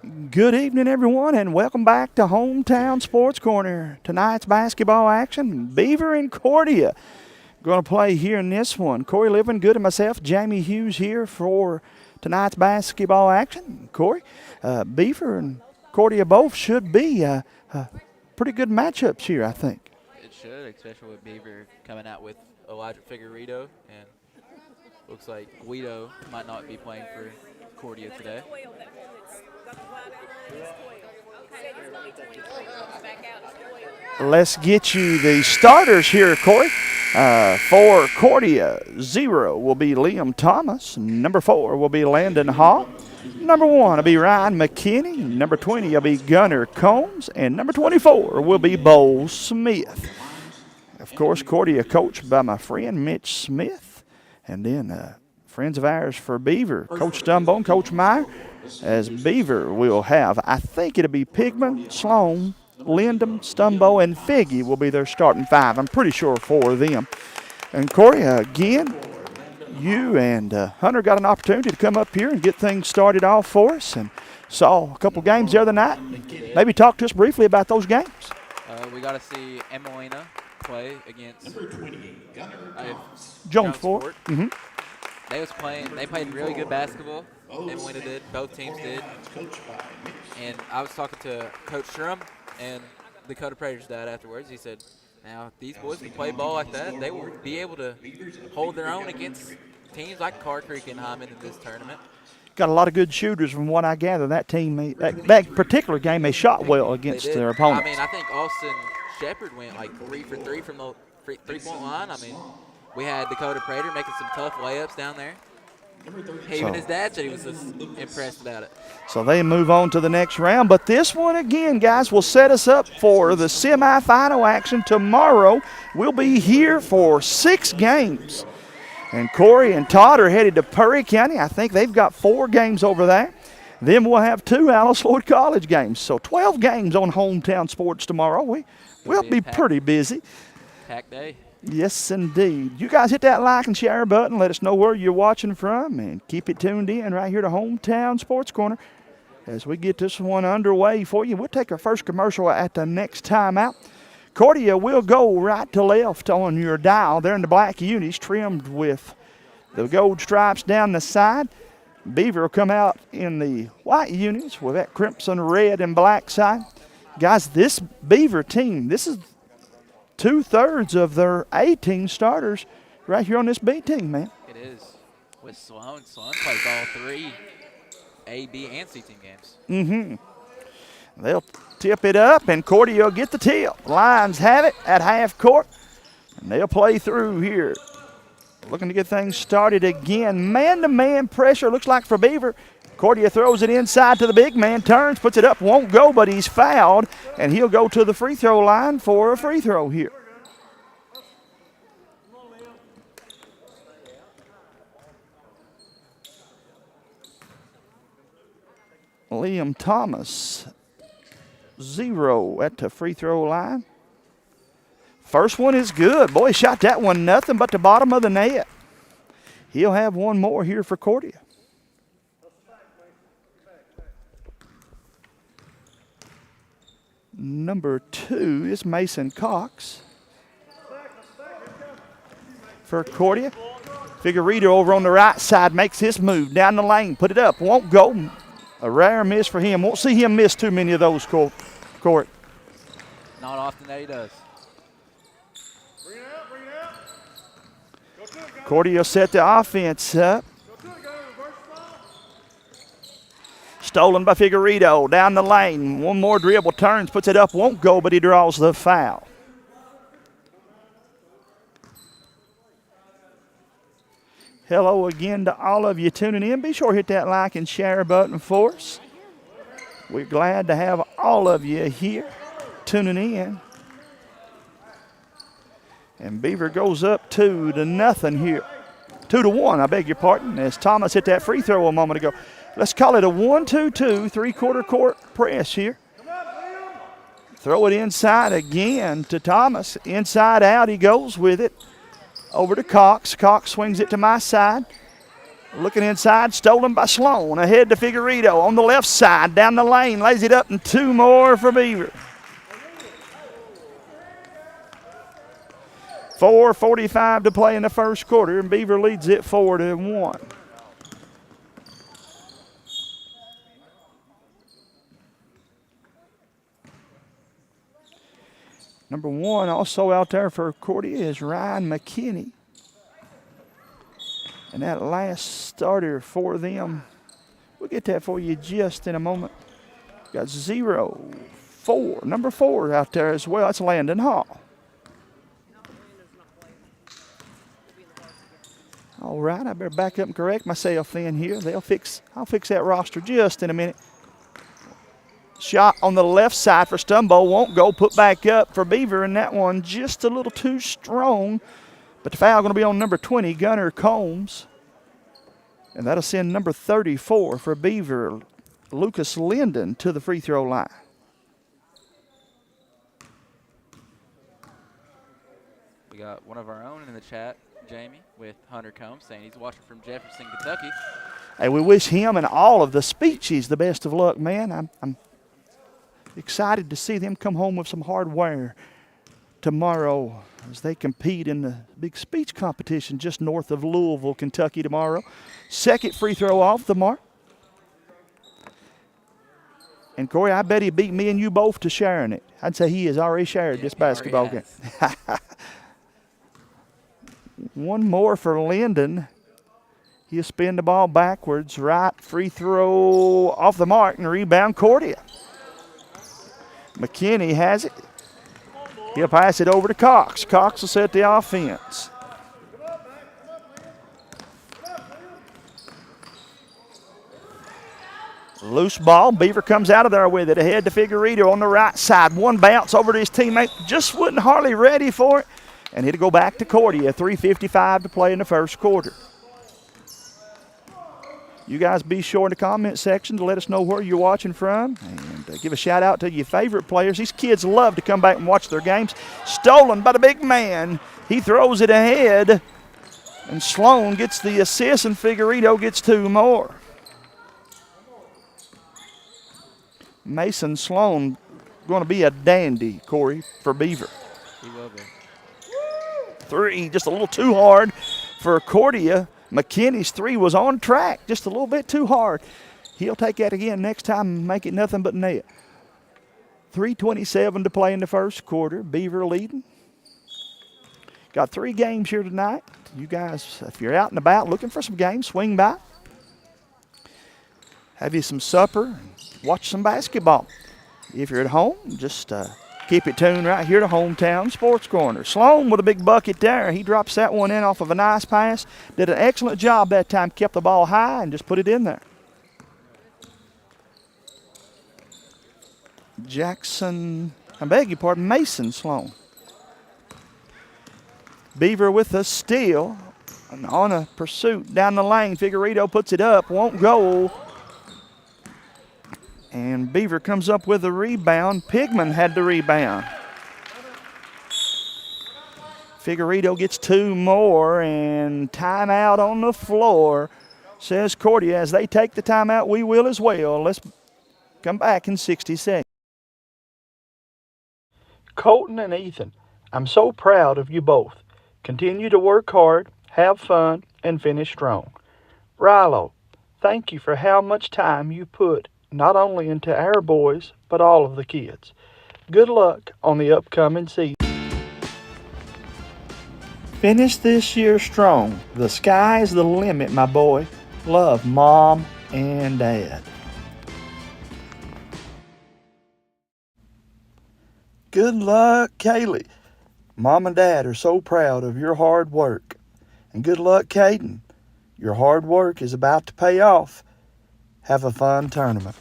Good evening, everyone, and welcome back to Hometown Sports Corner. Tonight's basketball action, Beaver and Cordia going to play here in this one. Corey Living, Good, and myself, Jamie Hughes, here for tonight's basketball action. Corey, Beaver and Cordia both should be pretty good matchups here, I think. It should, especially with Beaver coming out with Elijah Figueredo, and looks like Guido might not be playing for Cordia today. Let's get you the starters here, Corey. For Cordia, 0 will be Liam Thomas. Number 4 will be Landon Hall. Number 1 will be Ryan McKinney. Number 20 will be Gunnar Combs. And number 24 will be Bo Smith. Of course, Cordia coached by my friend Mitch Smith. And then friends of ours for Beaver, Coach Stumbo and Coach Meyer. As Beaver will have, I think it'll be Pigman, Sloan, Lindham, Stumbo, and Figgy will be their starting 5. I'm pretty sure 4 of them. And Corey, again, you and Hunter got an opportunity to come up here and get things started off for us, and saw a couple games the other night. Maybe talk to us briefly about those games. We got to see Emelina play against Jonesport. Mm-hmm. They played really good basketball. Emelina did. Both teams did. And I was talking to Coach Shrum and the Dakota Predators dad afterwards. He said, now, if these boys can play ball like that, they will be able to hold their own against teams like Carr Creek and Hyman in this tournament. Got a lot of good shooters from what I gather. That team, that particular game, they shot well against their opponents. I mean, I think Austin Shepard went like 3 for 3 from the three-point line. I mean, we had Dakota Prater making some tough layups down there. Even his dad said he was just impressed about it. So they move on to the next round. But this one, again, guys, will set us up for the semifinal action tomorrow. We'll be here for 6 games. And Corey and Todd are headed to Perry County. I think they've got 4 games over there. Then we'll have 2 Alice Lloyd College games. So 12 games on Hometown Sports tomorrow. We'll be pretty busy. Packed day. Yes, indeed. You guys hit that like and share button. Let us know where you're watching from, and keep it tuned in right here to Hometown Sports Corner as we get this one underway for you. We'll take our first commercial at the next timeout. Cordia will go right to left on your dial. They're in the black unis trimmed with the gold stripes down the side. Beaver will come out in the white unis with that crimson, red, and black side. Guys, this Beaver team, this is 2/3 of their A-team starters right here on this B team, man. It is. With Sloan. Sloan plays all 3 A, B, and C team games. Mm-hmm. They'll tip it up, and Cordia will get the tip. Lions have it at half court, and they'll play through here. Looking to get things started again. Man-to-man pressure, looks like for Beaver. Cordia throws it inside to the big man, turns, puts it up, won't go, but he's fouled, and he'll go to the free throw line for a free throw here. Liam Thomas, 0 at the free throw line. First one is good. Boy, shot that one nothing but the bottom of the net. He'll have one more here for Cordia. Number 2 is Mason Cox for Cordia. Figueredo over on the right side makes his move down the lane. Put it up. Won't go. A rare miss for him. Won't see him miss too many of those, Corey. Not often that he does. Cordia set the offense up. Stolen by Figueredo down the lane. One more dribble, turns, puts it up, won't go, but he draws the foul. Hello again to all of you tuning in. Be sure to hit that like and share button for us. We're glad to have all of you here tuning in. And Beaver goes up 2-0 here. 2-1, I beg your pardon, as Thomas hit that free throw a moment ago. Let's call it a 1-2-2, 3/4 court press here. Throw it inside again to Thomas. Inside out he goes with it. Over to Cox. Cox swings it to my side. Looking inside, stolen by Sloan. Ahead to Figueredo on the left side, down the lane, lays it up, and 2 more for Beaver. 4:45 to play in the first quarter, and Beaver leads it 4-1. Number 1 also out there for Cordia is Ryan McKinney. And that last starter for them, we'll get that for you just in a moment. Got 0-4. Number 4 out there as well. That's Landon Hall. All right, I better back up and correct myself then here. I'll fix that roster just in a minute. Shot on the left side for Stumbo, won't go, put back up for Beaver, and that one just a little too strong. But the foul going to be on number 20, Gunnar Combs. And that'll send number 34 for Beaver, Lucas Linden, to the free throw line. We got one of our own in the chat, Jamie, with Hunter Combs, saying he's watching from Jefferson, Kentucky. Hey, we wish him and all of the Speechies the best of luck, man. I'm excited to see them come home with some hardware tomorrow as they compete in the big speech competition just north of Louisville, Kentucky tomorrow. Second free throw off the mark. And Corey, I bet he beat me and you both to sharing it. I'd say he has already shared this basketball game. One more for Linden. He'll spin the ball backwards, right, free throw off the mark, and rebound Cordia. McKinney has it. He'll pass it over to Cox. Cox will set the offense. Loose ball. Beaver comes out of there with it. Ahead to Figueredo on the right side. One bounce over to his teammate. Just wasn't hardly ready for it. And it'll go back to Cordia. 3:55 to play in the first quarter. You guys be sure in the comment section to let us know where you're watching from. And give a shout out to your favorite players. These kids love to come back and watch their games. Stolen by the big man. He throws it ahead. And Sloan gets the assist and Figueredo gets 2 more. Mason Sloan going to be a dandy, Corey, for Beaver. He will be. 3, just a little too hard for Cordia. McKinney's 3 was on track, just a little bit too hard. He'll take that again next time and make it nothing but net. 3:27 to play in the first quarter. Beaver leading. Got 3 games here tonight. You guys, if you're out and about looking for some games, swing by. Have you some supper and watch some basketball. If you're at home, just keep it tuned right here to Hometown Sports Corner. Sloan with a big bucket there. He drops that one in off of a nice pass. Did an excellent job that time. Kept the ball high and just put it in there. Mason Sloan. Beaver with a steal. And on a pursuit down the lane. Figueredo puts it up. Won't go. And Beaver comes up with a rebound. Pigman had the rebound. Figueredo gets 2 more, and timeout on the floor, says Cordia. As they take the timeout, we will as well. Let's come back in 60 seconds. Colton and Ethan, I'm so proud of you both. Continue to work hard, have fun, and finish strong. Rilo, thank you for how much time you put not only into our boys, but all of the kids. Good luck on the upcoming season. Finish this year strong. The sky's the limit, my boy. Love, Mom and Dad. Good luck, Kaylee. Mom and Dad are so proud of your hard work. And good luck, Caden. Your hard work is about to pay off. Have a fun tournament.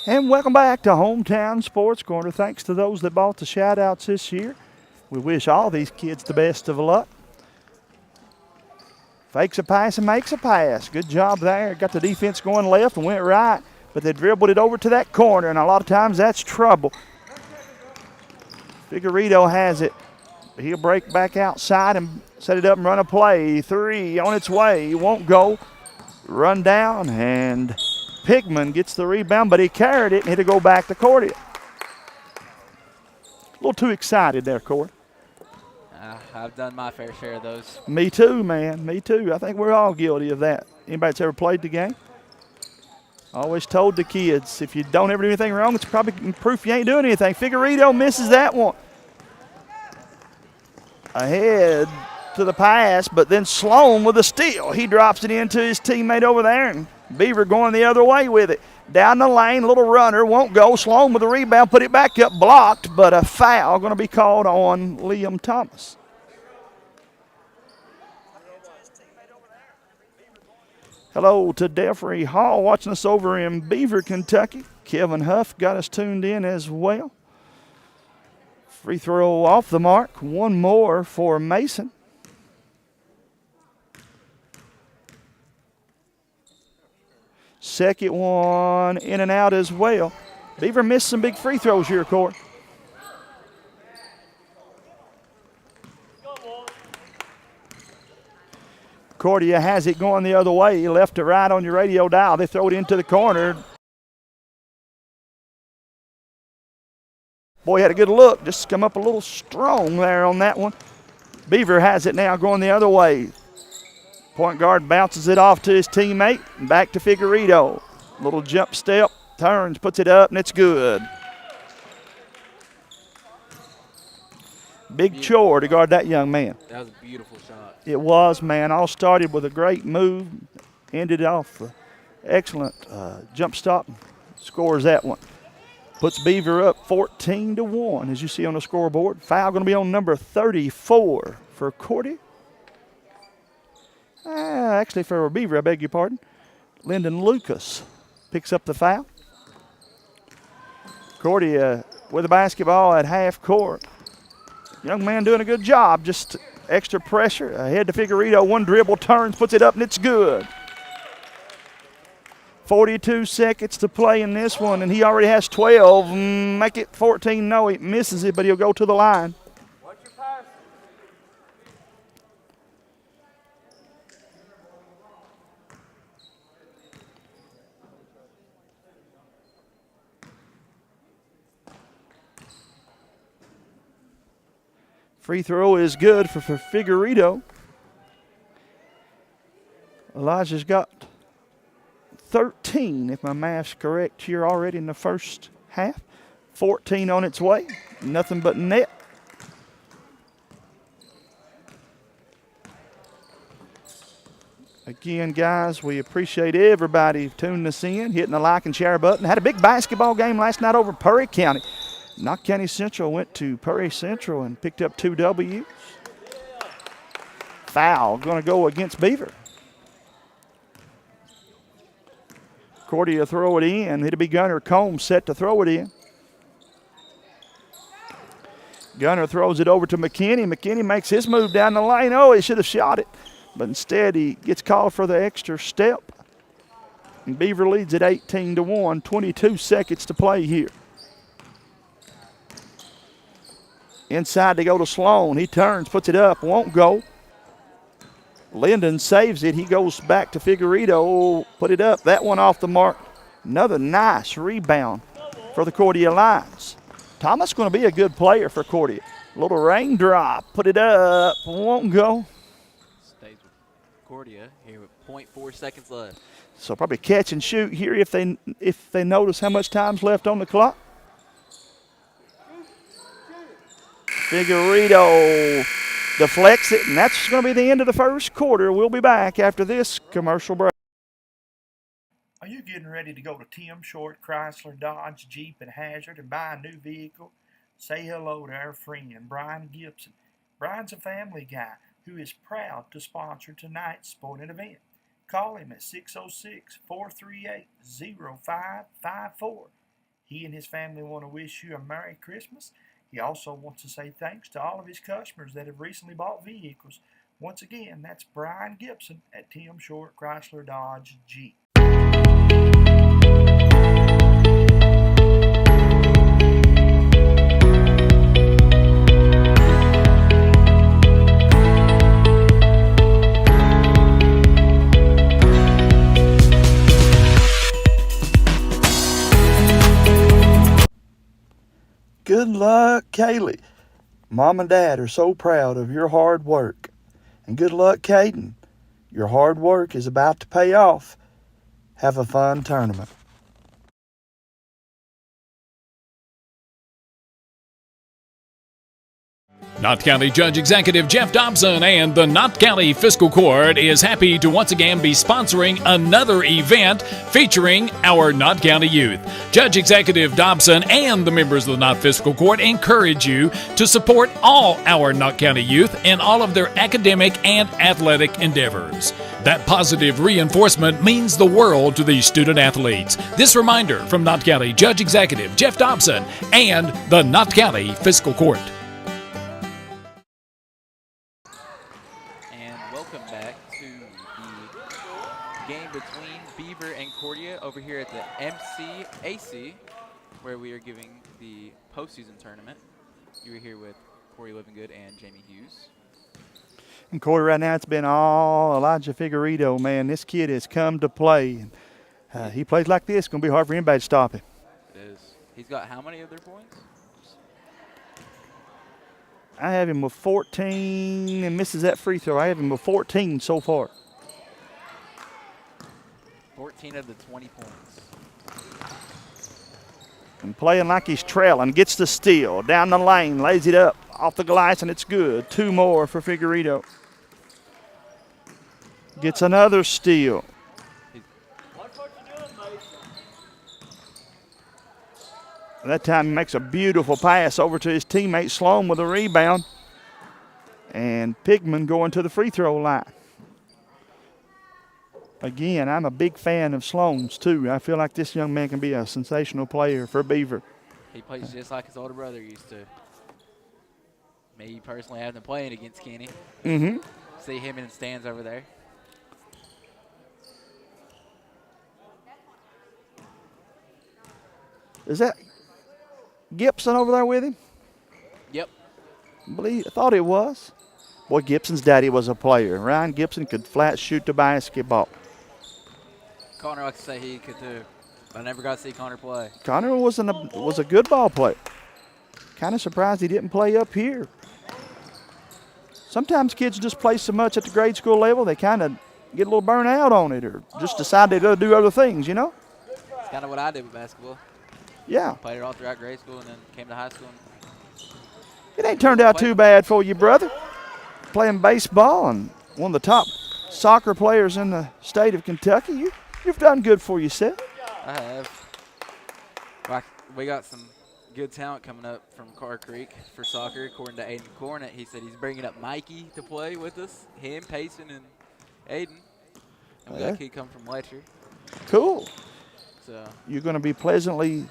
And welcome back to Hometown Sports Corner. Thanks to those that bought the shout-outs this year. We wish all these kids the best of luck. Fakes a pass and makes a pass. Good job there. Got the defense going left and went right, but they dribbled it over to that corner, and a lot of times that's trouble. Figueredo has it. He'll break back outside and set it up and run a play. 3 on its way. Won't go. Run down, and Pigman gets the rebound, but he carried it, and it'll go back to Cordia. A little too excited there, Corey. I've done my fair share of those. Me too, man. Me too. I think we're all guilty of that. Anybody that's ever played the game? I always told the kids, if you don't ever do anything wrong, it's probably proof you ain't doing anything. Figueredo misses that one. Ahead to the pass, but then Sloan with a steal. He drops it into his teammate over there, and Beaver going the other way with it. Down the lane, little runner, won't go. Sloan with the rebound, put it back up, blocked, but a foul going to be called on Liam Thomas. Hello to Delphi Hall watching us over in Beaver, Kentucky. Kevin Huff got us tuned in as well. Free throw off the mark. One more for Mason. Second one in and out as well. Beaver missed some big free throws here, Corey. Cordia has it going the other way, left to right on your radio dial. They throw it into the corner. Boy, had a good look. Just come up a little strong there on that one. Beaver has it now going the other way. Point guard bounces it off to his teammate. Back to Figueredo. Little jump step, turns, puts it up, and it's good. Big chore to guard that young man. That was a beautiful shot. It was, man. All started with a great move. Ended off excellent jump stop. Scores that one. Puts Beaver up 14-1, as you see on the scoreboard. Foul going to be on number 34 for Cordia. Actually, for Beaver, I beg your pardon. Lyndon Lucas picks up the foul. Cordia with the basketball at half court. Young man doing a good job. Just extra pressure. Ahead to Figueredo. One dribble, turns, puts it up, and it's good. 42 seconds to play in this one, and he already has 12. Make it 14. No, he misses it, but he'll go to the line. Watch your pass. Free throw is good for Figueredo. Elijah's got 13, if my math's correct, here already in the first half. 14 on its way. Nothing but net. Again, guys, we appreciate everybody tuning us in, hitting the like and share button. Had a big basketball game last night over Perry County. Knox County Central went to Perry Central and picked up 2 W's. Foul going to go against Beaver. Cordia throw it in. It'll be Gunner Combs set to throw it in. Gunner throws it over to McKinney. McKinney makes his move down the lane. Oh, he should have shot it. But instead, he gets called for the extra step. And Beaver leads at 18-1. 22 seconds to play here. Inside they go to Sloan. He turns, puts it up, won't go. Lyndon saves it. He goes back to Figueredo. Put it up. That one off the mark. Another nice rebound for the Cordia Lions. Thomas going to be a good player for Cordia. Little raindrop. Put it up. Won't go. Stays with Cordia here with 0.4 seconds left. So probably catch and shoot here if they notice how much time's left on the clock. Figueredo deflects it, and that's going to be the end of the first quarter. We'll be back after this commercial break. Are you getting ready to go to Tim Short Chrysler Dodge Jeep and Hazard and buy a new vehicle? Say hello to our friend Brian Gibson. Brian's a family guy who is proud to sponsor tonight's sporting event. Call him at 606-438-0554. He and his family want to wish you a Merry Christmas. He also wants to say thanks to all of his customers that have recently bought vehicles. Once again, that's Brian Gibson at Tim Short Chrysler Dodge Jeep. luck, Kaylee. Mom and Dad are so proud of your hard work. And good luck, Caden. Your hard work is about to pay off. Have a fun tournament. Knott County Judge Executive Jeff Dobson and the Knott County Fiscal Court is happy to once again be sponsoring another event featuring our Knott County youth. Judge Executive Dobson and the members of the Knott Fiscal Court encourage you to support all our Knott County youth in all of their academic and athletic endeavors. That positive reinforcement means the world to these student athletes. This reminder from Knott County Judge Executive Jeff Dobson and the Knott County Fiscal Court. Welcome back to the game between Beaver and Cordia over here at the MCAC, where we are giving the postseason tournament. You are here with Corey Livingood and Jamie Hughes. And Corey, right now it's been all Elijah Figueredo, man. This kid has come to play. He plays like this. It's going to be hard for anybody to stop him. It is. He's got how many of their points? I have him with 14 and misses that free throw. I have him with 14 so far. 14 of the 20 points. And playing like he's trailing. Gets the steal. Down the lane. Lays it up. Off the glass, and it's good. 2 more for Figueredo. Gets another steal. That time he makes a beautiful pass over to his teammate Sloan with a rebound. And Pigman going to the free throw line. Again, I'm a big fan of Sloan's too. I feel like this young man can be a sensational player for Beaver. He plays just like his older brother used to. Me personally, I haven't playing against Kenny. See him in the stands over there. Is that Gibson over there with him? Yep. I thought it was. Boy, Gibson's daddy was a player. Ryan Gibson could flat shoot the basketball. Connor likes to say he could too. I never got to see Connor play. Connor was a good ball player. Kind of surprised he didn't play up here. Sometimes kids just play so much at the grade school level, they kind of get a little burnt out on it or just decide they're going to do other things, you know? It's kind of what I did with basketball. Yeah. Played it all throughout grade school and then came to high school. It ain't turned out too bad for you, brother. Playing baseball and one of the top soccer players in the state of Kentucky. You've done good for yourself. I have. We got some good talent coming up from Carr Creek for soccer. According to Aiden Cornett, he said he's bringing up Mikey to play with us. Him, Payson, and Aiden. And we got a kid come from Letcher. Cool. So you're going to be pleasantly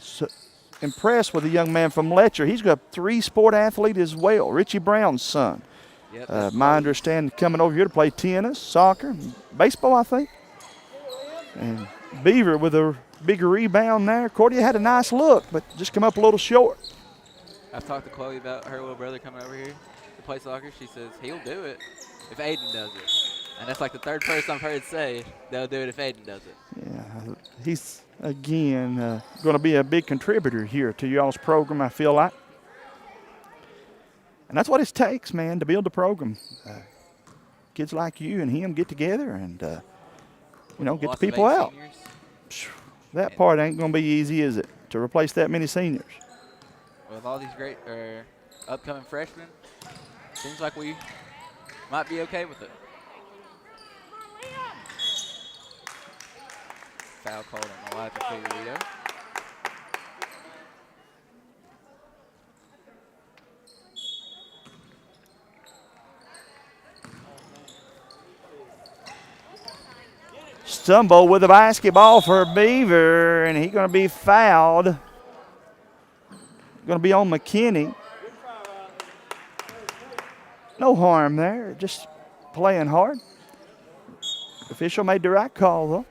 impressed with a young man from Letcher. He's got 3 sport athlete as well. Richie Brown's son. Yep, my understanding coming over here to play tennis, soccer, baseball, I think. And Beaver with a bigger rebound there. Cordia had a nice look, but just come up a little short. I've talked to Chloe about her little brother coming over here to play soccer. She says he'll do it if Aiden does it. And that's like the third person I've heard say they'll do it if Aiden does it. Yeah, he's, again, going to be a big contributor here to y'all's program, I feel like. And that's what it takes, man, to build a program. Kids like you and him get together and, get the people out. That part ain't going to be easy, is it, to replace that many seniors? With all these great upcoming freshmen, seems like we might be okay with it. Foul called on Elijah Figueredo. Stumble with the basketball for Beaver, and he's going to be fouled. Going to be on McKinney. No harm there, just playing hard. Official made the right call, though.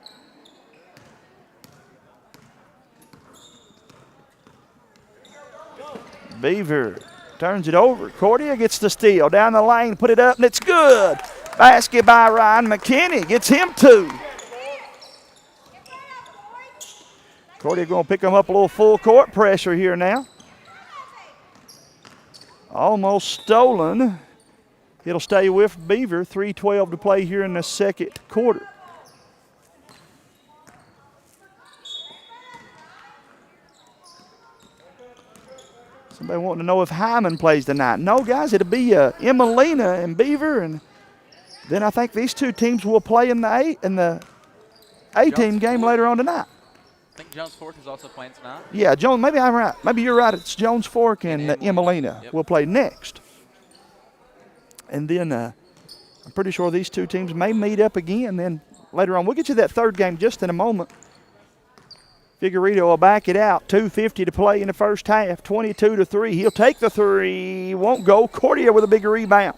Beaver turns it over. Cordia gets the steal. Down the lane, put it up, and it's good. Basket by Ryan McKinney. Gets him 2. Cordia going to pick him up a little full court pressure here now. Almost stolen. It'll stay with Beaver. 3:12 to play here in the second quarter. Somebody wanting to know if Hyman plays tonight. No, guys, it'll be Emelina and Beaver, and then I think these two teams will play in the A-team game later on tonight. I think Jones Fork is also playing tonight. Yeah, Jones. Maybe I'm right. Maybe you're right. It's Jones Fork and Emelina will play next, and then I'm pretty sure these two teams may meet up again. Then later on, we'll get you that third game just in a moment. Figueredo will back it out. 2:50 to play in the first half. 22-3. He'll take the three. Won't go. Cordia with a big rebound.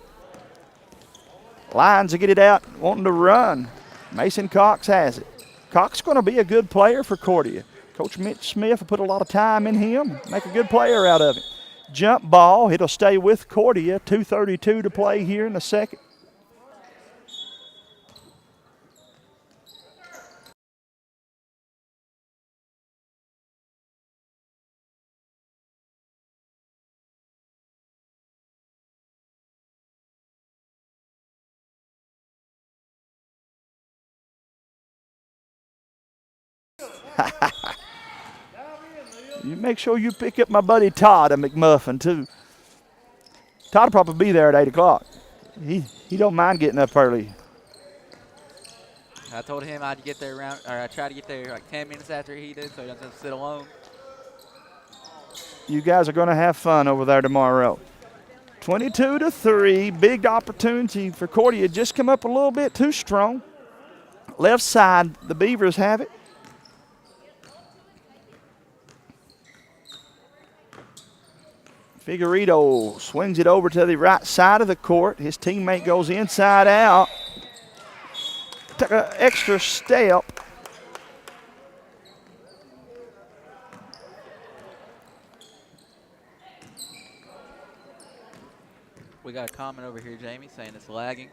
Lions will get it out, wanting to run. Mason Cox has it. Cox going to be a good player for Cordia. Coach Mitch Smith will put a lot of time in him, make a good player out of him. Jump ball. It'll stay with Cordia. 2:32 to play here in the second. You make sure you pick up my buddy Todd at McMuffin, too. Todd will probably be there at 8 o'clock. He don't mind getting up early. I told him I'd get there I tried to get there like 10 minutes after he did, so he doesn't have to sit alone. You guys are going to have fun over there tomorrow. 22-3, big opportunity for Cordia. Just come up a little bit too strong. Left side, the Beavers have it. Figueredo swings it over to the right side of the court. His teammate goes inside out. Took an extra step. We got a comment over here, Jamie, saying it's lagging.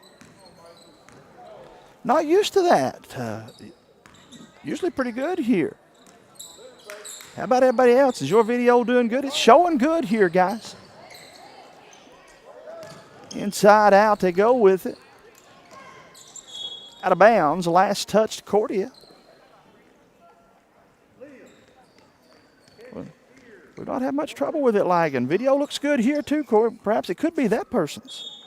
Not used to that. Usually pretty good here. How about everybody else? Is your video doing good? It's showing good here, guys. Inside out, they go with it. Out of bounds, last touch to Cordia. Well, we don't have much trouble with it lagging. Video looks good here too, Corey. Perhaps it could be that person's.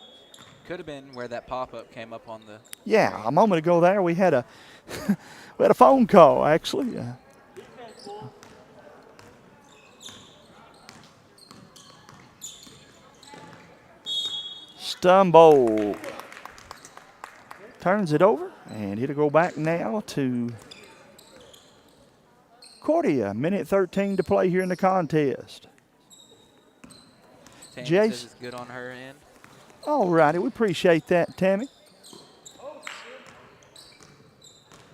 Could have been where that pop-up came up on the. Yeah, a moment ago there we had a we had a phone call actually. Stumbo turns it over, and it'll go back now to Cordia. Minute 13 to play here in the contest. Tammy Jace says it's good on her end. All righty, we appreciate that, Tammy.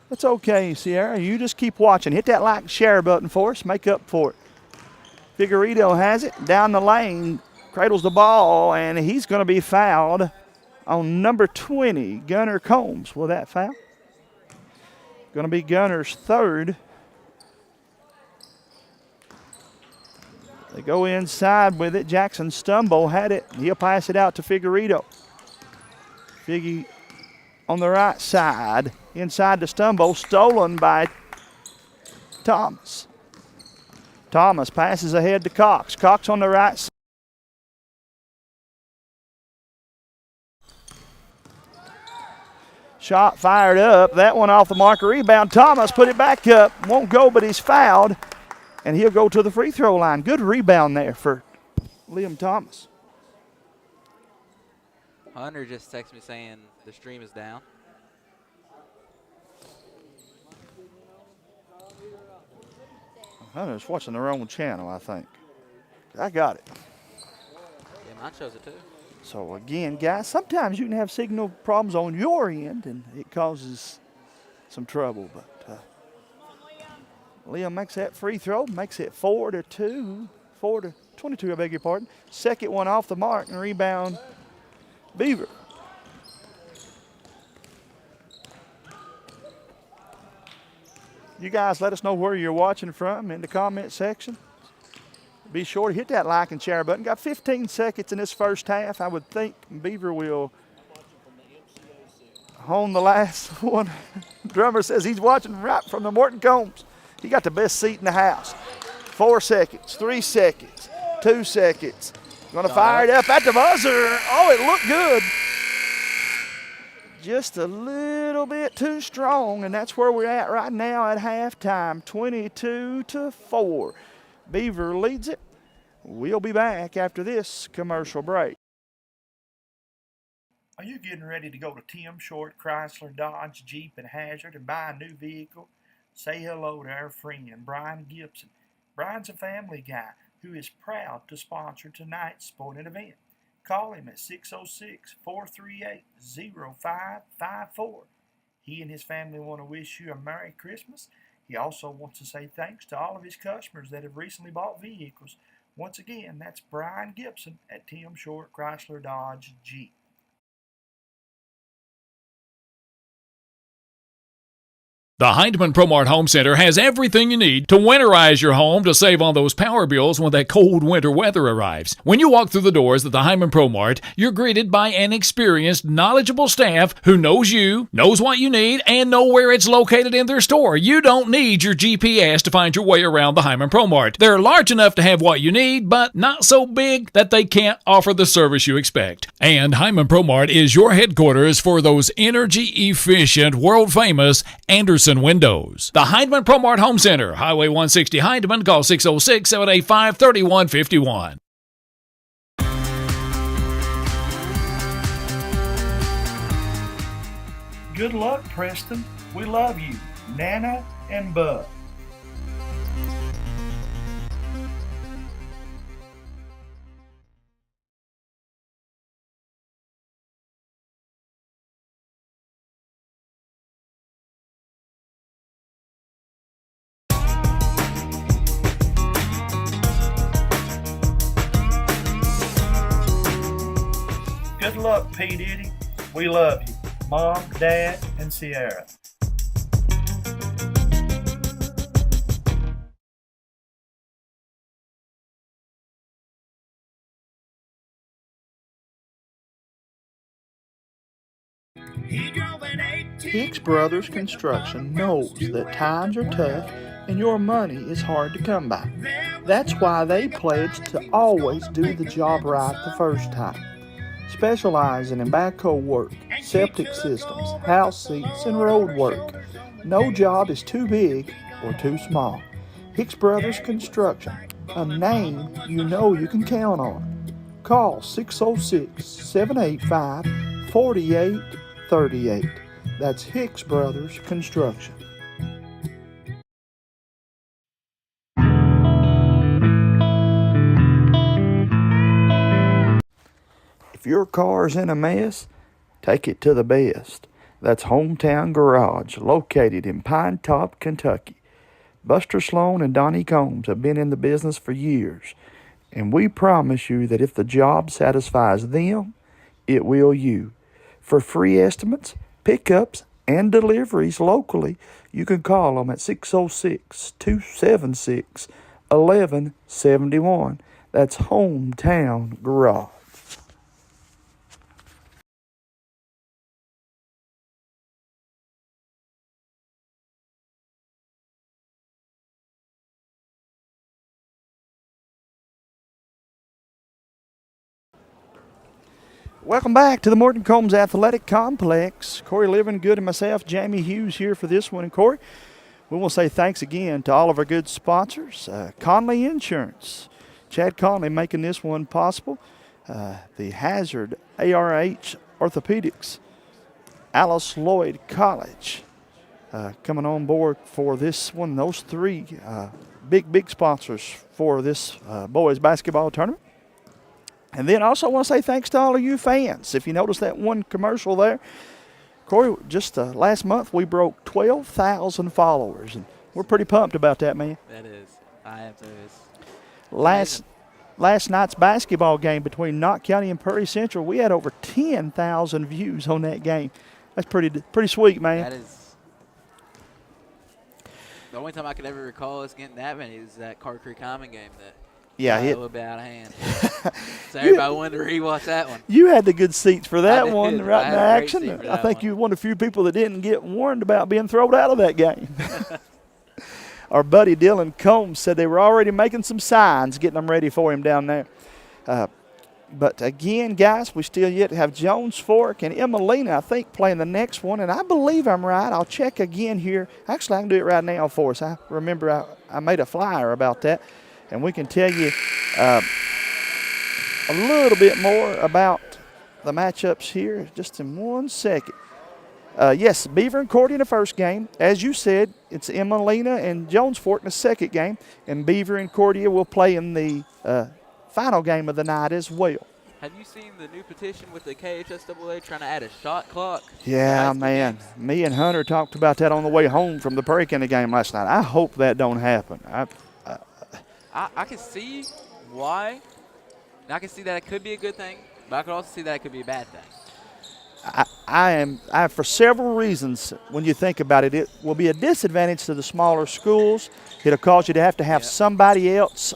That's okay, Sierra. You just keep watching. Hit that like and share button for us. Make up for it. Figueredo has it down the lane. Cradles the ball, and he's going to be fouled on number 20, Gunnar Combs. Will that foul? Going to be Gunnar's third. They go inside with it. Jackson Stumbo had it. He'll pass it out to Figueredo. Figgy on the right side. Inside to Stumbo. Stolen by Thomas. Thomas passes ahead to Cox. Cox on the right side. Shot fired up. That one off the marker. Rebound. Thomas put it back up. Won't go, but he's fouled. And he'll go to the free throw line. Good rebound there for Liam Thomas. Hunter just texted me saying the stream is down. Hunter's watching their own channel, I think. I got it. Yeah, mine shows it too. So again, guys, sometimes you can have signal problems on your end, and it causes some trouble. But Liam makes that free throw, makes it 4-2, 4-22, I beg your pardon. Second one off the mark, and rebound Beaver. You guys let us know where you're watching from in the comment section. be sure to hit that like and share button. Got 15 seconds in this first half. I would think Beaver will hone the last one. Drummer says he's watching right from the Morton Combs. He got the best seat in the house. 4 seconds, 3 seconds, 2 seconds. Going to fire it up at the buzzer. Oh, it looked good. Just a little bit too strong, and that's where we're at right now at halftime, 22-4. Beaver leads it. We'll be back after this commercial break. Are you getting ready to go to Tim Short Chrysler, Dodge, Jeep, and Hazard and buy a new vehicle? Say hello to our friend Brian Gibson. Brian's a family guy who is proud to sponsor tonight's sporting event. Call him at 606-438-0554. He and his family want to wish you a Merry Christmas. He also wants to say thanks to all of his customers that have recently bought vehicles. Once again, that's Brian Gibson at Tim Short Chrysler Dodge Jeep. The Heidemann ProMart Home Center has everything you need to winterize your home to save on those power bills when that cold winter weather arrives. When you walk through the doors at the Heidemann ProMart, you're greeted by an experienced, knowledgeable staff who knows you, knows what you need, and know where it's located in their store. You don't need your GPS to find your way around the Heidemann ProMart. They're large enough to have what you need, but not so big that they can't offer the service you expect. And Heidemann ProMart is your headquarters for those energy-efficient, world-famous Anderson windows. The Heidemann ProMart Home Center, Highway 160 Heidemann. Call 606-785-3151. Good luck, Preston. We love you. Nana and Bud. Good luck, P. Diddy. We love you. Mom, Dad, and Sierra. Hicks Brothers Construction knows that times are tough and your money is hard to come by. That's why they pledge to always do the job right the first time. Specializing in backhoe work, septic systems, house seats, and road work. No job is too big or too small. Hicks Brothers Construction, a name you know you can count on. Call 606-785-4838. That's Hicks Brothers Construction. If your car's in a mess, take it to the best. That's Hometown Garage, located in Pine Top, Kentucky. Buster Sloan and Donnie Combs have been in the business for years, and we promise you that if the job satisfies them, it will you. For free estimates, pickups, and deliveries locally, you can call them at 606-276-1171. That's Hometown Garage. Welcome back to the Morton Combs Athletic Complex. Corey Livingood and myself, Jamie Hughes, here for this one. And Corey, we want to say thanks again to all of our good sponsors. Conley Insurance, Chad Conley making this one possible. The Hazard ARH Orthopedics, Alice Lloyd College coming on board for this one. Those three big sponsors for this boys basketball tournament. And then I also want to say thanks to all of you fans. If you notice that one commercial there, Corey, just last month we broke 12,000 followers, and we're pretty pumped about that, man. That is. I am too. Last night's basketball game between Knott County and Prairie Central, we had over 10,000 views on that game. That's pretty sweet, man. That is. The only time I could ever recall us getting that many is that Car Creek Common game that Yeah, got hit. a little bit out of hand. So everybody wanted to rewatch that one. You had the good seats for that did. one, I right in had the a great action. seat for I that think one. you were one of the few people that didn't get warned about being thrown out of that game. Our buddy Dylan Combs said they were already making some signs, getting them ready for him down there. But again, guys, we still yet have Jones Fork and Emelina, I think, playing the next one. And I believe I'm right. I'll check again here. Actually, I can do it right now for us. I remember I made a flyer about that. And we can tell you a little bit more about the matchups here just in 1 second. Yes, Beaver and Cordia in the first game. As you said, it's Emelina and Jones Fork in the second game. And Beaver and Cordia will play in the final game of the night as well. Have you seen the new petition with the KHSAA trying to add a shot clock? Yeah, man. Games? Me and Hunter talked about that on the way home from the Prairie County game last night. I hope that don't happen. I can see why. And I can see that it could be a good thing, but I could also see that it could be a bad thing. I for several reasons, when you think about it, it will be a disadvantage to the smaller schools. It'll cause you to have somebody else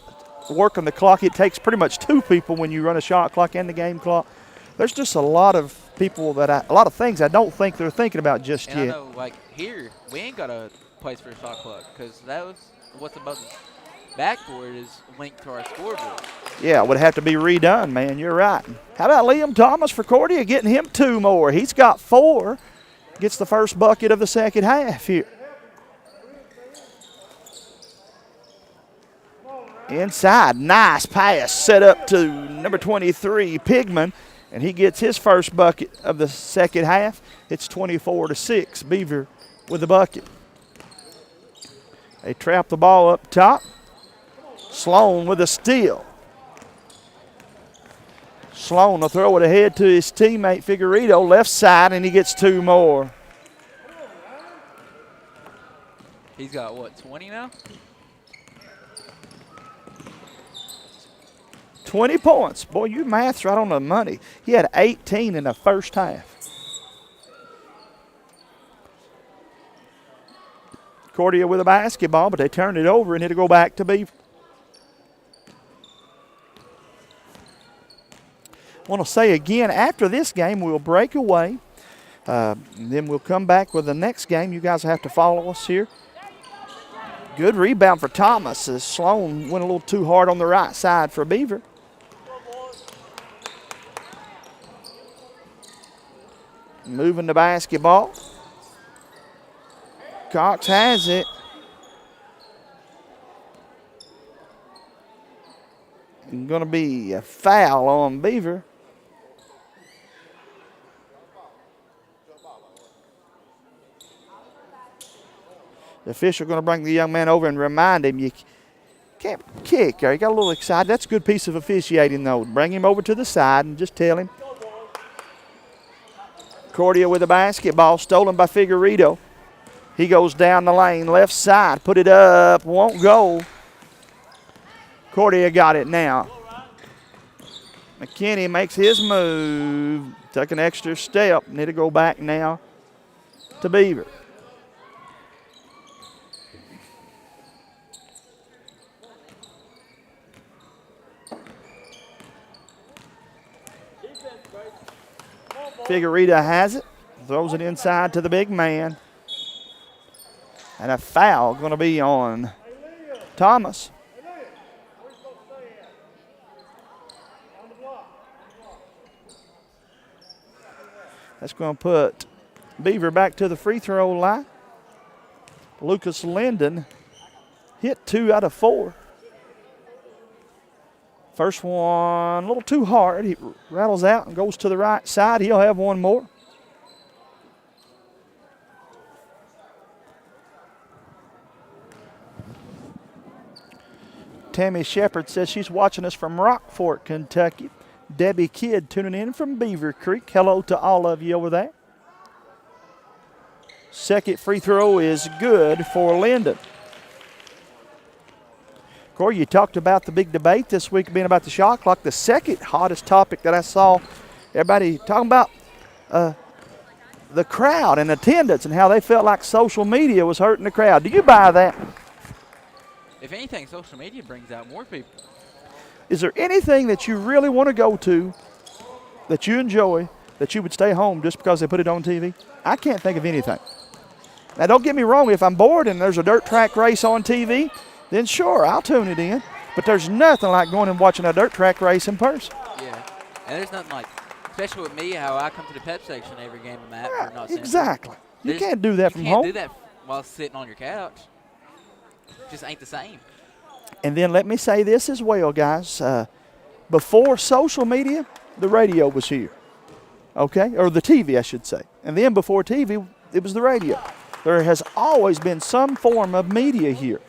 working the clock. It takes pretty much 2 people when you run a shot clock and the game clock. There's just a lot of people a lot of things I don't think they're thinking about just And yet. I know, like, here, we ain't got a place for a shot clock because that was what's above the backboard is linked to our scoreboard. Yeah, it would have to be redone, man. You're right. How about Liam Thomas for Cordia, getting him 2 more? He's got 4. Gets the first bucket of the second half here. Inside, nice pass set up to number 23, Pigman, and he gets his first bucket of the second half. It's 24-6, Beaver with the bucket. They trap the ball up top. Sloan with a steal. Sloan will throw it ahead to his teammate Figueredo, left side, and he gets 2 more. He's got, what, 20 now? 20 points. Boy, your math's right on the money. He had 18 in the first half. Cordia with a basketball, but they turned it over and it'll go back to Beaver. I want to say again, after this game, we'll break away. Then we'll come back with the next game. You guys have to follow us here. Good rebound for Thomas as Sloan went a little too hard on the right side for Beaver. Moving the basketball. Cox has it. Going to be a foul on Beaver. The official going to bring the young man over and remind him you can't kick there. He got a little excited. That's a good piece of officiating, though. Bring him over to the side and just tell him. Cordia with the basketball, stolen by Figueredo. He goes down the lane, left side, put it up, won't go. Cordia got it now. McKinney makes his move, took an extra step, need to go back now to Beaver. Figueredo has it, throws it inside to the big man. And a foul going to be on Thomas. That's going to put Beaver back to the free throw line. Lucas Linden hit 2 out of 4. First one a little too hard. He rattles out and goes to the right side. He'll have one more. Tammy Shepard says she's watching us from Rockford, Kentucky. Debbie Kidd tuning in from Beaver Creek. Hello to all of you over there. Second free throw is good for Linden. Corey, you talked about the big debate this week being about the shot clock. The second hottest topic that I saw everybody talking about the crowd and attendance and how they felt like social media was hurting the crowd. Do you buy that? If anything, social media brings out more people. Is there anything that you really want to go to that you enjoy that you would stay home just because they put it on TV? I can't think of anything. Now, don't get me wrong. If I'm bored and there's a dirt track race on TV, then sure, I'll tune it in. But there's nothing like going and watching a dirt track race in person. Yeah, and there's nothing like, especially with me, how I come to the pep section every game I'm at. Yeah, for not exactly. You can't do that from home. You can't do that while sitting on your couch. It just ain't the same. And then let me say this as well, guys. Before social media, the radio was here, okay? Or the TV, I should say. And then before TV, it was the radio. There has always been some form of media here.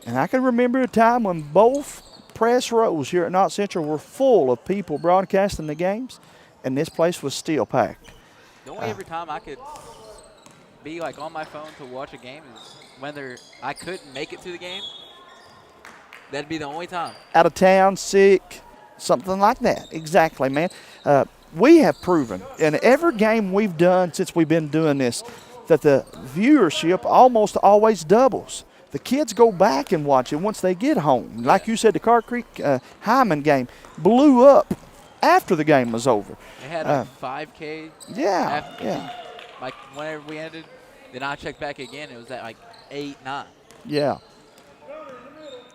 And I can remember a time when both press rows here at Knott Central were full of people broadcasting the games, and this place was still packed. The only every time I could be like on my phone to watch a game is whether I couldn't make it to the game. That'd be the only time. Out of town, sick, something like that. Exactly, man. We have proven in every game we've done since we've been doing this that the viewership almost always doubles. The kids go back and watch it once they get home. Like you said, the Car Creek Hyman game blew up after the game was over. They had a 5K. Yeah, after, yeah. Like whenever we ended, then I checked back again. It was at like 8, 9. Yeah.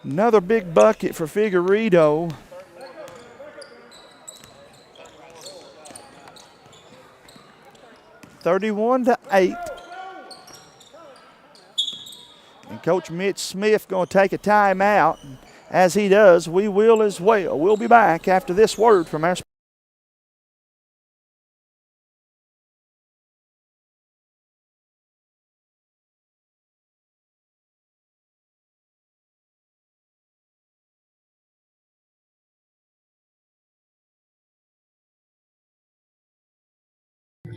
Another big bucket for Figueredo. (31-8). And Coach Mitch Smith going to take a timeout. As he does, we will as well. We'll be back after this word from our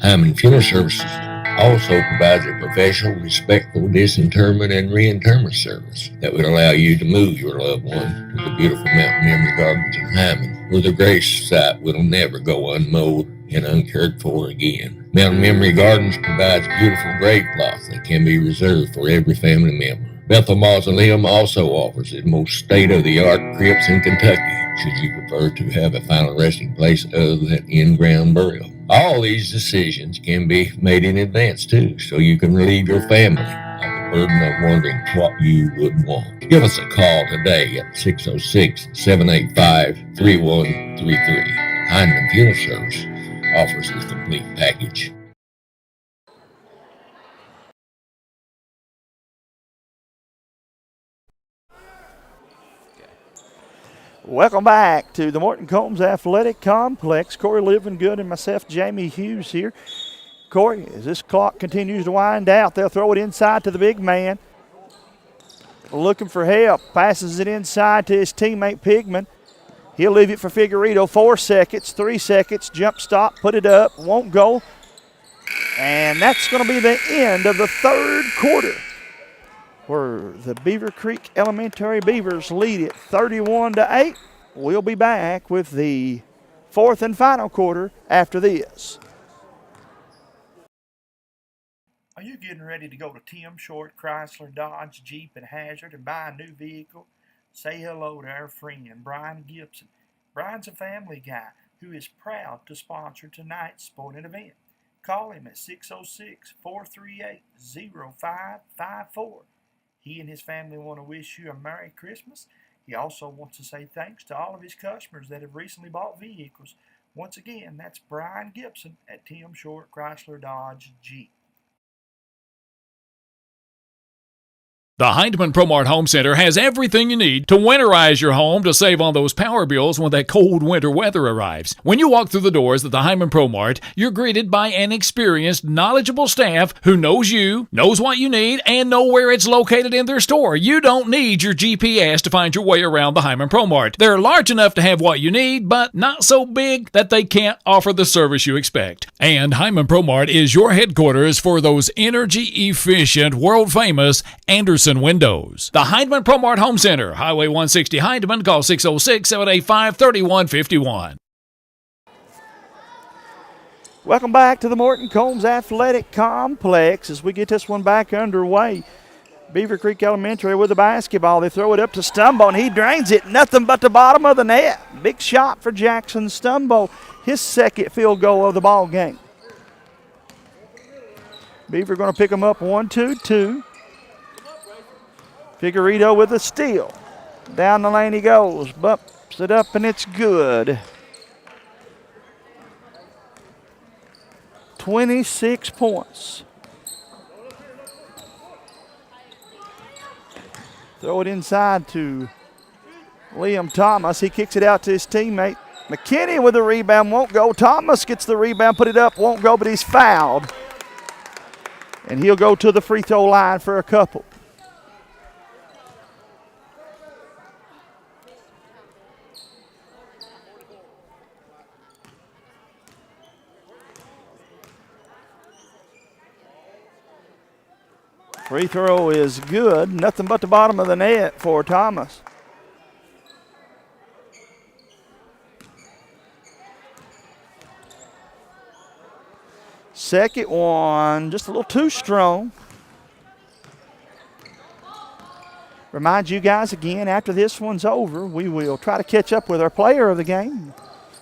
Hyman Funeral Services also provides a professional, respectful disinterment and reinterment service that would allow you to move your loved one to the beautiful Mountain Memory Gardens in Hyman, where the grave site will never go unmowed and uncared for again. Mountain Memory Gardens provides beautiful grave plots that can be reserved for every family member. Bethel Mausoleum also offers the most state-of-the-art crypts in Kentucky, should you prefer to have a final resting place other than in-ground burial. All these decisions can be made in advance too, so you can relieve your family of the burden of wondering what you would want. Give us a call today at 606-785-3133. Hyman Funeral Service offers this complete package. Welcome back to the Morton Combs Athletic Complex. Corey Livingood and myself, Jamie Hughes here. Corey, as this clock continues to wind out, they'll throw it inside to the big man. Looking for help. Passes it inside to his teammate Pigman. He'll leave it for Figueredo. 4 seconds, 3 seconds. Jump stop, put it up, won't go. And that's going to be the end of the third quarter, where the Beaver Creek Elementary Beavers lead it 31-8. We'll be back with the fourth and final quarter after this. Are you getting ready to go to Tim Short Chrysler Dodge Jeep and Hazard and buy a new vehicle? Say hello to our friend Brian Gibson. Brian's a family guy who is proud to sponsor tonight's sporting event. Call him at 606-438-0554. He and his family want to wish you a Merry Christmas. He also wants to say thanks to all of his customers that have recently bought vehicles. Once again, that's Brian Gibson at Tim Short Chrysler Dodge Jeep. The Heidemann ProMart Home Center has everything you need to winterize your home to save on those power bills when that cold winter weather arrives. When you walk through the doors at the Heidemann ProMart, you're greeted by an experienced, knowledgeable staff who knows you, knows what you need, and know where it's located in their store. You don't need your GPS to find your way around the Heidemann ProMart. They're large enough to have what you need, but not so big that they can't offer the service you expect. And Heidemann ProMart is your headquarters for those energy-efficient, world-famous Anderson windows. The Heidemann ProMart Home Center, Highway 160 Heidemann. Call 606-785-3151. Welcome back to the Morton Combs Athletic Complex as we get this one back underway. Beaver Creek Elementary with the basketball. They throw it up to Stumbo, and he drains it. Nothing but the bottom of the net. Big shot for Jackson Stumbo. His second field goal of the ball game. Beaver going to pick him up 1-2-2. Figueredo with a steal. Down the lane he goes. Bumps it up, and it's good. 26 points. Throw it inside to Liam Thomas. He kicks it out to his teammate. McKinney with the rebound, won't go. Thomas gets the rebound, put it up, won't go, but he's fouled. And he'll go to the free throw line for a couple. Free throw is good. Nothing but the bottom of the net for Thomas. Second one, just a little too strong. Remind you guys again, after this one's over, we will try to catch up with our player of the game.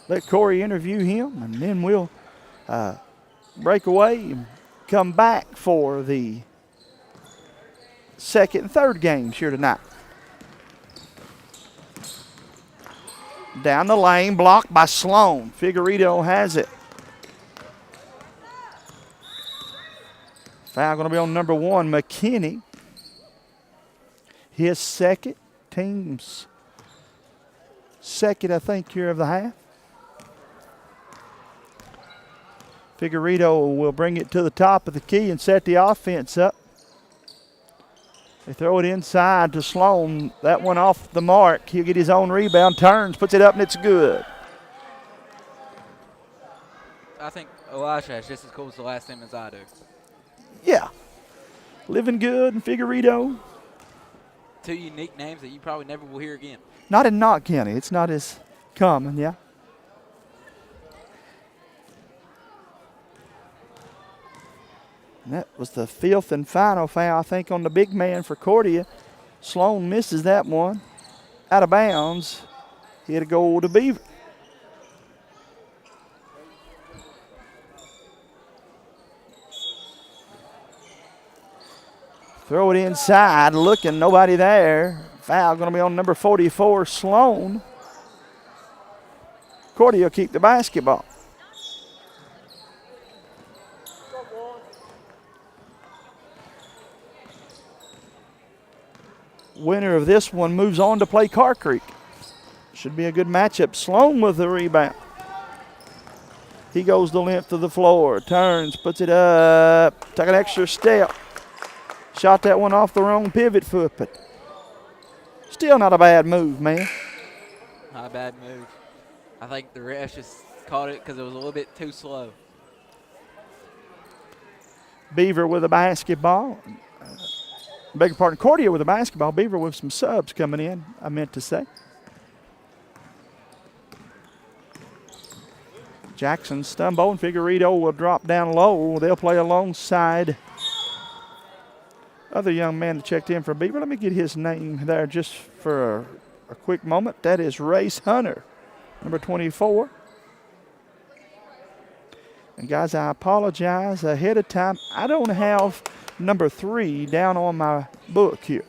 Let Corey interview him, and then we'll break away and come back for the second and third games here tonight. Down the lane, blocked by Sloan. Figueredo has it. Foul going to be on number 1, McKinney. His second, team's second, I think, here of the half. Figueredo will bring it to the top of the key and set the offense up. They throw it inside to Sloan. That one off the mark. He'll get his own rebound, turns, puts it up, and it's good. I think Elisha is just as cool as the last name as I do. Yeah. Living good and Figueredo. Two unique names that you probably never will hear again. Not in Knott County. It's not as common, yeah. And that was the 5th and final foul, I think, on the big man for Cordia. Sloan misses that one. Out of bounds. He had a goal to Beaver. Throw it inside, looking, nobody there. Foul going to be on number 44, Sloan. Cordia will keep the basketball. Winner of this one moves on to play Car Creek. Should be a good matchup. Sloan with the rebound. He goes the length of the floor, turns, puts it up, took an extra step. Shot that one off the wrong pivot foot, but still not a bad move, man. Not a bad move. I think the refs just caught it because it was a little bit too slow. Beaver with a basketball. Beg your pardon, Cordia with a basketball. Beaver with some subs coming in, I meant to say. Jackson, Stumbo, and Figueredo will drop down low. They'll play alongside other young man that checked in for Beaver. Let me get his name there just for a quick moment. That is Race Hunter, number 24. And guys, I apologize ahead of time. I don't have number 3 down on my book here.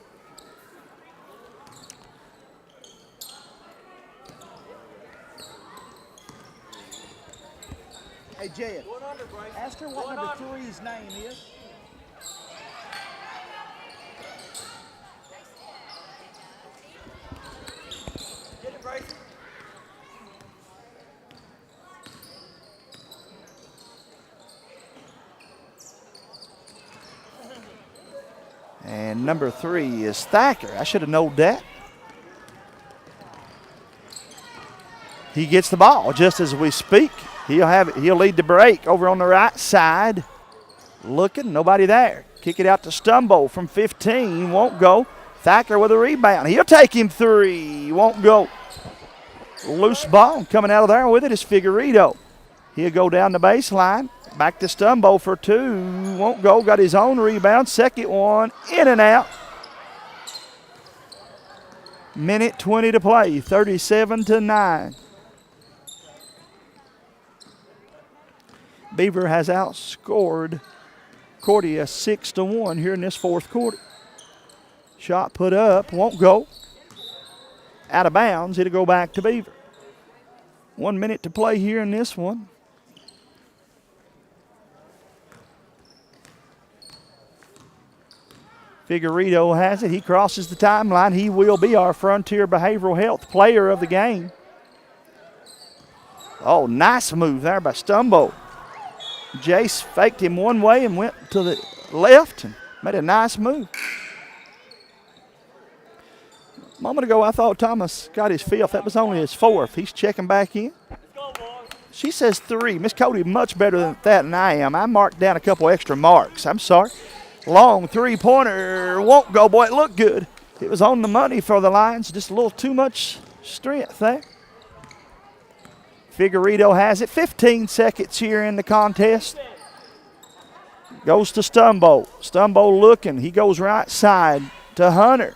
Hey, Jed, ask her what number 3's name is. And number 3 is Thacker. I should have known that. He gets the ball just as we speak. He'll have it. He'll lead the break over on the right side. Looking, nobody there. Kick it out to Stumbo from 15. Won't go. Thacker with a rebound. He'll take him 3. Won't go. Loose ball coming out of there with it is Figueredo. He'll go down the baseline. Back to Stumbo for 2. Won't go. Got his own rebound. Second one in and out. Minute 20 to play, 37-9. Beaver has outscored Cordia 6-1 here in this fourth quarter. Shot put up, won't go. Out of bounds, it'll go back to Beaver. 1 minute to play here in this one. Figueredo has it. He crosses the timeline. He will be our Frontier Behavioral Health Player of the game. Oh, nice move there by Stumbo. Jace faked him one way and went to the left and made a nice move. A moment ago, I thought Thomas got his fifth. That was only his fourth. He's checking back in. She says 3. Miss Cody much better than that than I am. I marked down a couple extra marks. I'm sorry. Long three-pointer won't go. Boy, it looked good. It was on the money for the Lions. Just a little too much strength there. Figueredo has it. 15 seconds here in the contest. Goes to Stumbo. Stumbo looking. He goes right side to Hunter.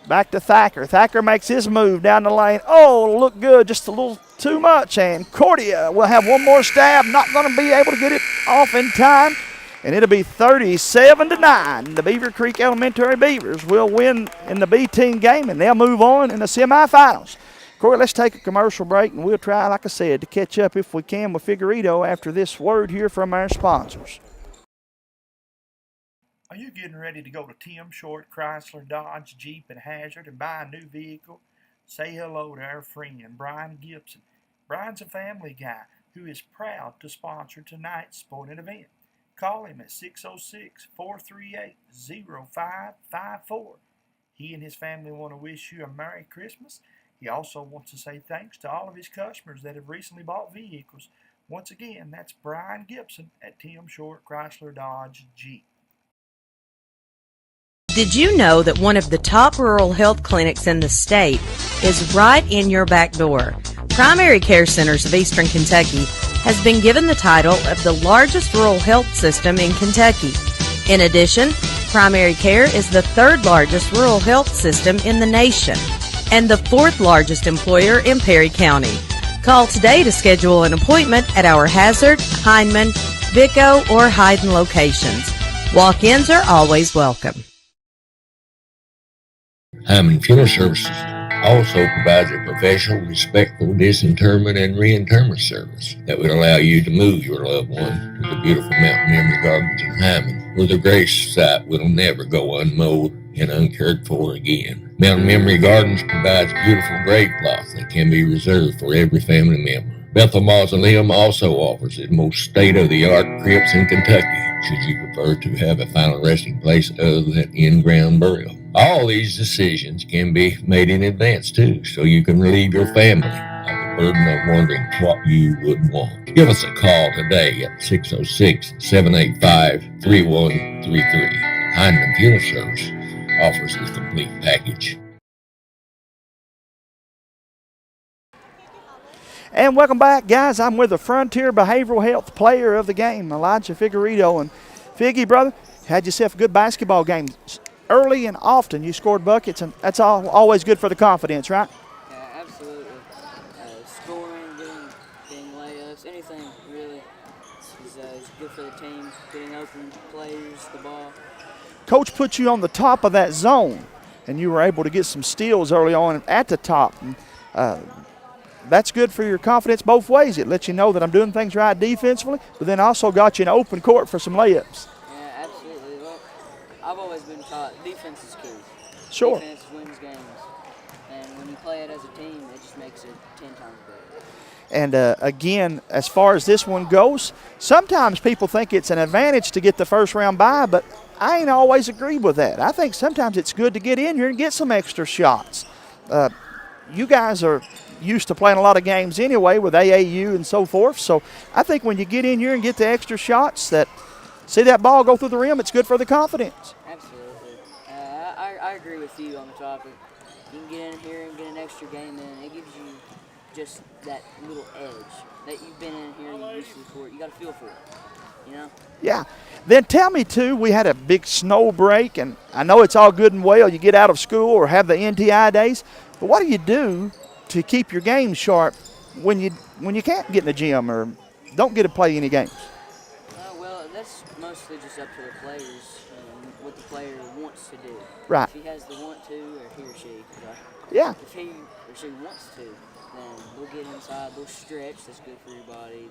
Back to Thacker. Thacker makes his move down the lane. Oh, look good. Just a little too much. And Cordia will have one more stab. Not going to be able to get it off in time. And it'll be 37-9. The Beaver Creek Elementary Beavers will win in the B team game, and they'll move on in the semifinals. Corey, let's take a commercial break, and we'll try, like I said, to catch up if we can with Figueredo after this word here from our sponsors. Are you getting ready to go to Tim Short Chrysler Dodge Jeep and Hazard and buy a new vehicle? Say hello to our friend Brian Gibson. Brian's a family guy who is proud to sponsor tonight's sporting event. Call him at 606-438-0554. He and his family want to wish you a Merry Christmas. He also wants to say thanks to all of his customers that have recently bought vehicles. Once again, that's Brian Gibson at Tim Short Chrysler Dodge Jeep. Did you know that one of the top rural health clinics in the state is right in your back door? Primary Care Centers of Eastern Kentucky has been given the title of the largest rural health system in Kentucky. In addition, Primary Care is the third largest rural health system in the nation and the fourth largest employer in Perry County. Call today to schedule an appointment at our Hazard, Hindman, Vico, or Hyden locations. Walk-ins are always welcome. Hyman Funeral Services also provides a professional, respectful disinterment and reinterment service that would allow you to move your loved one to the beautiful Mountain Memory Gardens in Hyman, where the grave site will never go unmowed and uncared for again. Mountain Memory Gardens provides beautiful grave plots that can be reserved for every family member. Bethel Mausoleum also offers the most state-of-the-art crypts in Kentucky, should you prefer to have a final resting place other than in-ground burial. All these decisions can be made in advance, too, so you can relieve your family of the burden of wondering what you would want. Give us a call today at 606-785-3133. Hindman Funeral Service offers this complete package. And welcome back, guys. I'm with the Frontier Behavioral Health Player of the game, Elijah Figueredo. And Figgy, brother, had yourself a good basketball game. Early and often you scored buckets, and that's always good for the confidence, right? Yeah, absolutely. Scoring, getting layups, anything really is good for the team. Getting open players, the ball. Coach put you on the top of that zone, and you were able to get some steals early on at the top. And, that's good for your confidence both ways. It lets you know that I'm doing things right defensively, but then also got you an open court for some layups. Yeah, absolutely. Well, I've always been taught defense is key. Sure. Defense wins games. And when you play it as a team, it just makes it 10 times better. And, again, as far as this one goes, sometimes people think it's an advantage to get the first round bye, but I ain't always agreed with that. I think sometimes it's good to get in here and get some extra shots. You guys are used to playing a lot of games anyway with AAU and so forth. So I think when you get in here and get the extra shots, that see that ball go through the rim, it's good for the confidence. Absolutely. I agree with you on the topic. You can get in here and get an extra game in. It gives you just that little edge that you've been in here, you're used to the court. You got to feel for it. you know. Yeah. Then tell me, too, we had a big snow break, and I know it's all good and well. You get out of school or have the NTI days, but what do you do to keep your game sharp when you can't get in the gym or don't get to play any games? Well, that's mostly just up to the players and what the player wants to do. Right. If he has the want to, or he or she. Right? Yeah. If he or she wants to, then they'll get inside, they'll stretch, that's good for your body.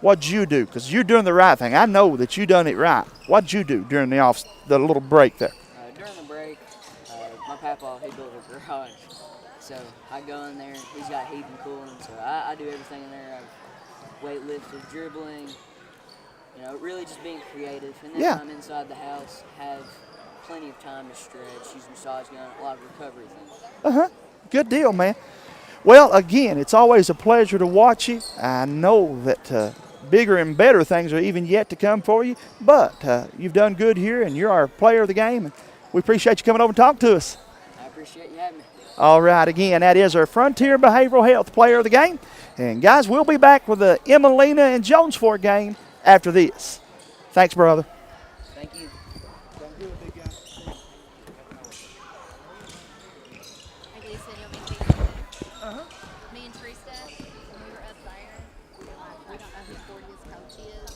What'd you do? Because you're doing the right thing. I know that you done it right. What'd you do during the little break there? During the break, my papa, he built a garage. So I go in there, he's got heat and cooling, so I do everything in there. I've weightlifted, dribbling, really just being creative. And then Yeah. when I'm inside the house, have plenty of time to stretch, use massage gun, a lot of recovery things. Good deal, man. Well, again, it's always a pleasure to watch you. I know that bigger and better things are even yet to come for you, but you've done good here, and you're our player of the game. And we appreciate you coming over and talking to us. I appreciate you having me. All right, again, that is our Frontier Behavioral Health player of the game. And, guys, we'll be back with the Emelina and Jonesfort game after this. Thanks, brother. Thank you. Like Lisa, you'll be speaking. Me and Teresa, when we were up there, we don't know who Cordia's coach is,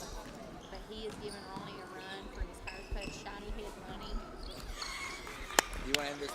but he is giving Ronnie a run for his haircut, shiny head money. You want to end this